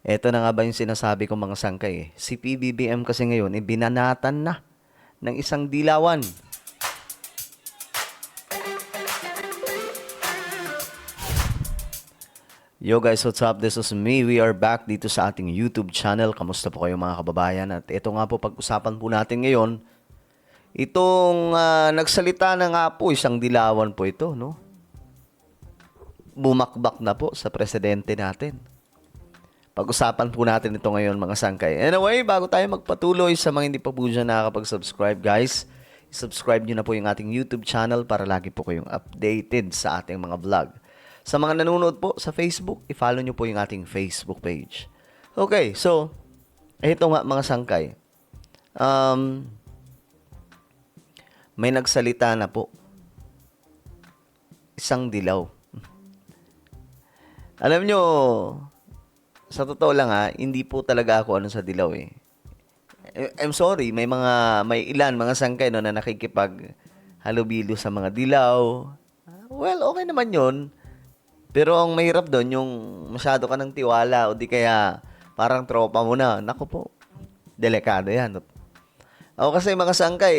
Eto na nga ba yung sinasabi kong mga sangkay eh. Si PBBM kasi ngayon, binanatan na ng isang dilawan. Yo guys, what's up? This is me. We are back dito sa ating YouTube channel. Kamusta po kayo mga kababayan? At ito nga po, pag-usapan po natin ngayon, itong nagsalita na nga po, isang dilawan po ito, no? Bumakbak na po sa presidente natin. Pag-usapan po natin ito ngayon mga sangkay. Anyway, bago tayo magpatuloy sa mga hindi pa po dyan nakakapag-subscribe guys, subscribe nyo na po yung ating YouTube channel para lagi po kayong updated sa ating mga vlog. Sa mga nanonood po sa Facebook, i-follow nyo po yung ating Facebook page. Okay, so, ito nga mga sangkay. May nagsalita na po. Isang dilaw. Alam nyo, sa totoo lang hindi po talaga ako sa dilaw eh. I'm sorry, may ilan mga sangkay no, na nakikipag halubilo sa mga dilaw. Well, okay naman yon. Pero ang mahirap doon, yung masyado ka ng tiwala o di kaya parang tropa mo na. Naku po, delikado yan. Ako kasi mga sangkay,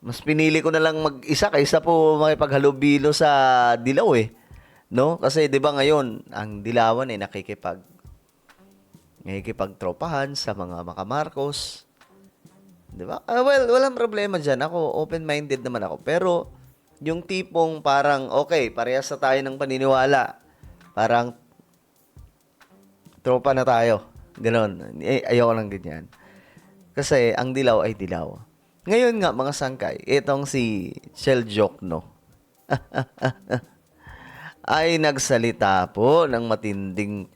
mas pinili ko na lang mag-isa kaysa po makipaghalubilo sa dilaw eh. No? Kasi 'di ba ngayon, ang dilawan ay nakikipagtropahan sa mga makamarkos. 'Di ba? Well, walang problema diyan. Ako open-minded naman ako. Pero yung tipong parang okay, parehas na tayo ng paniniwala. Parang tropa na tayo. Ganon. Ayoko lang ganyan. Kasi ang dilaw ay dilaw. Ngayon nga mga sangkay, itong si Chel Jokno ay nagsalita po ng matinding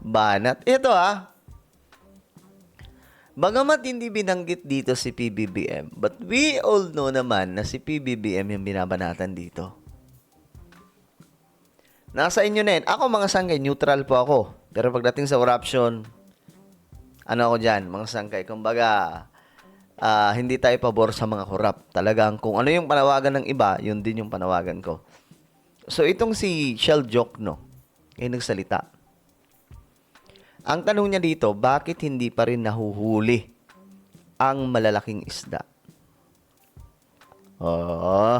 banat. Ito bagamat hindi binanggit dito si PBBM, but we all know naman na si PBBM yung binabanatan dito. Nasa inyo na yun. Ako mga sangkay, neutral po ako. Pero pagdating sa corruption, ano ako dyan, mga sangkay, kumbaga, hindi tayo pabor sa mga corrupt. Talagang kung ano yung panawagan ng iba, yun din yung panawagan ko. So, itong si Chel Jokno, ay nagsalita. Ang tanong niya dito, bakit hindi pa rin nahuhuli ang malalaking isda? Oh,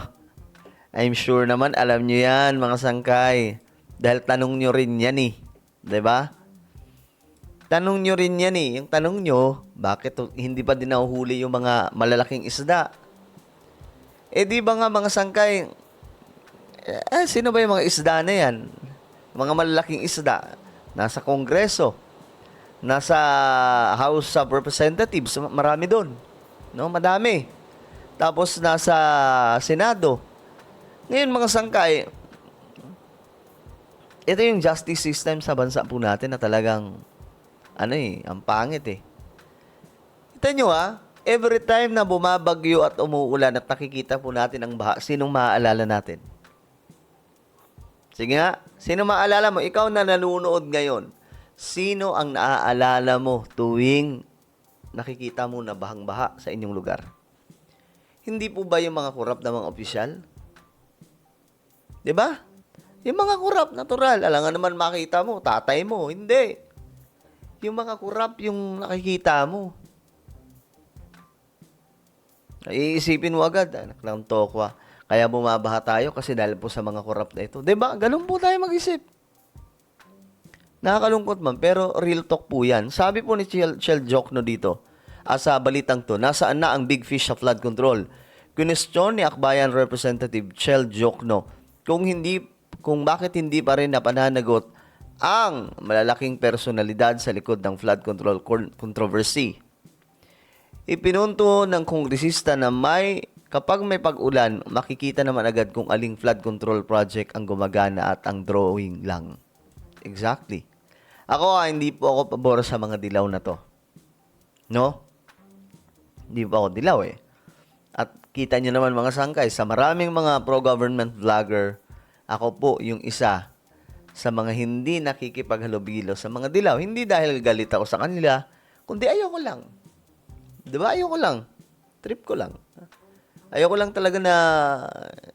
I'm sure naman alam niyo yan, mga sangkay. Dahil tanong niyo rin yan eh. 'Di ba? Tanong niyo rin yan eh. Yung tanong niyo, bakit hindi pa din nahuhuli yung mga malalaking isda? Di ba nga mga sangkay, sino ba yung mga isda na yan? Mga malalaking isda. Nasa Kongreso. Nasa House of Representatives. Marami doon. No? Madami. Tapos nasa Senado. Ngayon mga sangkay, ito yung justice system sa bansa po natin na talagang, ang pangit eh. Kita nyo every time na bumabagyo at umuulan at nakikita po natin ang baha, sinong maaalala natin? Sige nga, sino maaalala mo? Ikaw na nanonood ngayon, sino ang naaalala mo tuwing nakikita mo na bahang-baha sa inyong lugar? Hindi po ba yung mga korap na mga opisyal? 'Di ba? Yung mga korap, natural. Alangan naman makita mo, tatay mo. Hindi. Yung mga korap, yung nakikita mo. Iisipin mo agad, anak ng tokwa. Kaya bumabaha tayo kasi dahil po sa mga korap na ito. 'Di ba? Ganun po tayo mag-isip. Nakakalungkot man, pero real talk po yan. Sabi po ni Chel Jokno dito, sa balitang to, nasaan na ang big fish sa flood control? Question ni Akbayan Representative Chel Jokno kung bakit hindi pa rin napananagot ang malalaking personalidad sa likod ng flood control controversy. Ipinunto ng kongresista na kapag may pag-ulan, makikita naman agad kung aling flood control project ang gumagana at ang drawing lang. Exactly. Ako hindi po ako pabor sa mga dilaw na to. No? Hindi po ako dilaw eh. At kita nyo naman mga sangkay, sa maraming mga pro-government vlogger, ako po yung isa sa mga hindi nakikipaghalubilo sa mga dilaw. Hindi dahil galit ako sa kanila, kundi ayoko lang. Diba? Ayoko lang. Trip ko lang. Ayoko lang talaga na,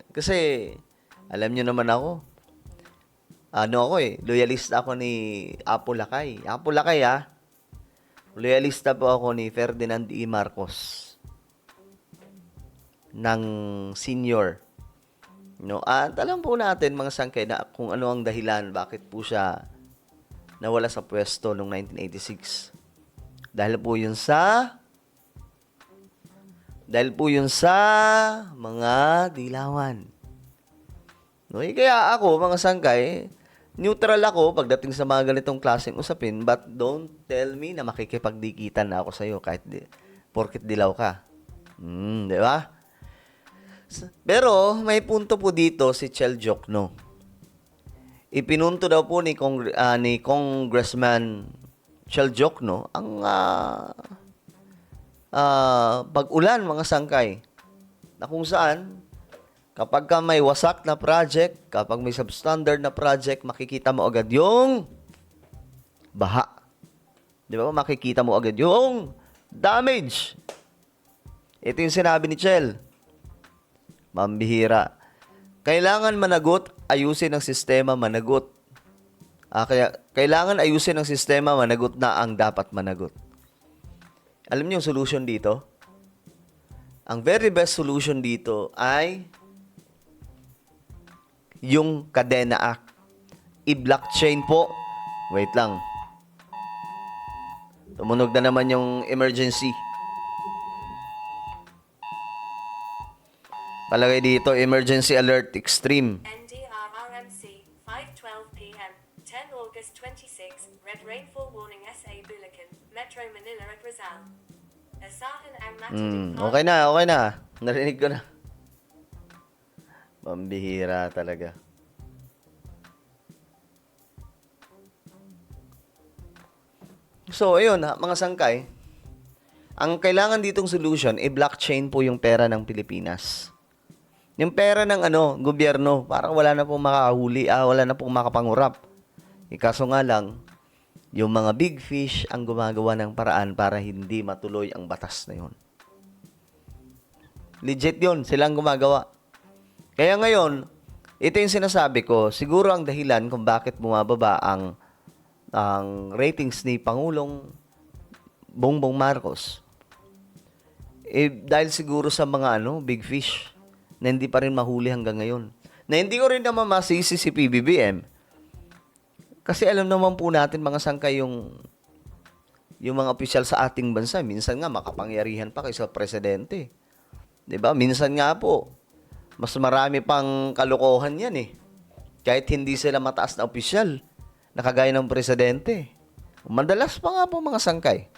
kasi, alam nyo naman ako, ano ako loyalista ako ni Apo Lakay. Apo Lakay loyalista po ako ni Ferdinand E. Marcos ng senior. No, at alam po natin mga sangkay na kung ano ang dahilan bakit po siya nawala sa pwesto noong 1986. Dahil po yun sa mga dilawan. No, kaya ako mga sangkay, neutral ako pagdating sa mga ganitong klaseng usapin, but don't tell me na makikipagdikitan na ako sa iyo kahit porket dilaw ka. Di ba? Pero may punto po dito si Chel Jokno. Ipinunto daw po ni Congressman Chel Jokno ang pag-ulan mga sangkay na kung saan kapag ka may wasak na project, kapag may substandard na project, makikita mo agad yung baha. Di ba? Makikita mo agad yung damage. Ito yung sinabi ni Chel. Mambihira. Kailangan managot, ayusin ang sistema, managot. Kaya kailangan ayusin ang sistema, managot na ang dapat managot. Alam niyo yung solution dito? Ang very best solution dito ay yung Kadena Act. I-blockchain po. Wait lang. Tumunog na naman yung emergency. Palagay dito, emergency alert extreme. NDRRMC, 5:12 p.m., 10 August 26, red rainfall warning SA Bulacan, Metro Manila at Rizal. Asahan ang Okay na. Narinig ko na. Pambihira talaga. So, ayun mga sangkay. Ang kailangan ditong solution, blockchain po yung pera ng Pilipinas. Yung pera ng gobyerno, parang wala na pong makahuli, wala na pong makapangurap. Kaso nga lang, yung mga big fish ang gumagawa ng paraan para hindi matuloy ang batas na yun. Legit yun, silang gumagawa. Kaya ngayon, ito yung sinasabi ko, siguro ang dahilan kung bakit bumababa ang ratings ni Pangulong Bongbong Marcos. Dahil siguro sa mga big fish na hindi pa rin mahuli hanggang ngayon. Na hindi ko rin naman masisi si PBBM. Kasi alam naman po natin mga sangkay yung mga opisyal sa ating bansa. Minsan nga makapangyarihan pa kaysa presidente. 'Di ba? Minsan nga po, mas marami pang kalokohan yan Kahit hindi sila mataas na opisyal, nakagaya ng presidente. Madalas pa nga po mga sangkay.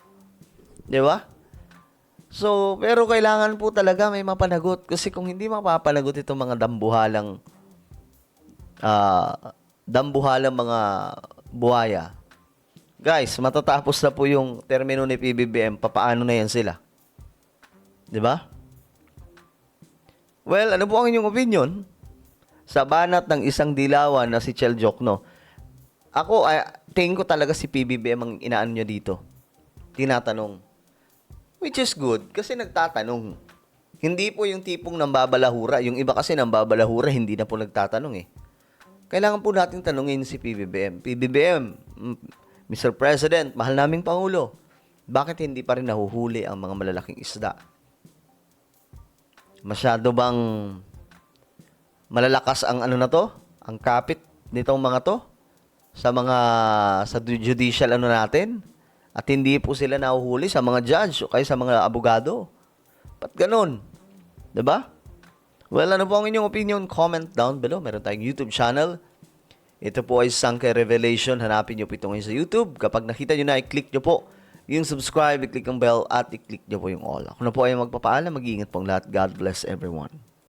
'Di ba? So, pero kailangan po talaga may mapanagot. Kasi kung hindi mapapanagot itong mga dambuhalang mga buhaya, guys, matatapos na po yung termino ni PBBM. Papaano na yan sila? 'Di ba? Well, ano po ang inyong opinion sa banat ng isang dilawan na si Chel Jokno? Ako, tingin ko talaga si PBBM ang inaan nyo dito. Tinatanong. Which is good, kasi nagtatanong. Hindi po yung tipong nambabalahura. Yung iba kasi nambabalahura, hindi na po nagtatanong Kailangan po natin tanungin si PBBM. PBBM, Mr. President, mahal naming Pangulo. Bakit hindi pa rin nahuhuli ang mga malalaking isda? Masyado bang malalakas ang ang kapit nitong mga to? Sa judicial natin? At hindi po sila nahuhuli sa mga judge o kaya sa mga abogado. Ba't ganun? 'Di ba? Well, ano po ang inyong opinion? Comment down below. Meron tayong YouTube channel. Ito po ay Sangkay Revelation. Hanapin nyo po ito ngayon sa YouTube. Kapag nakita nyo na, i-click nyo po yung subscribe, i-click ang bell, at i-click nyo po yung all. Ako na po ay magpapaalam. Mag-iingat pong lahat. God bless everyone.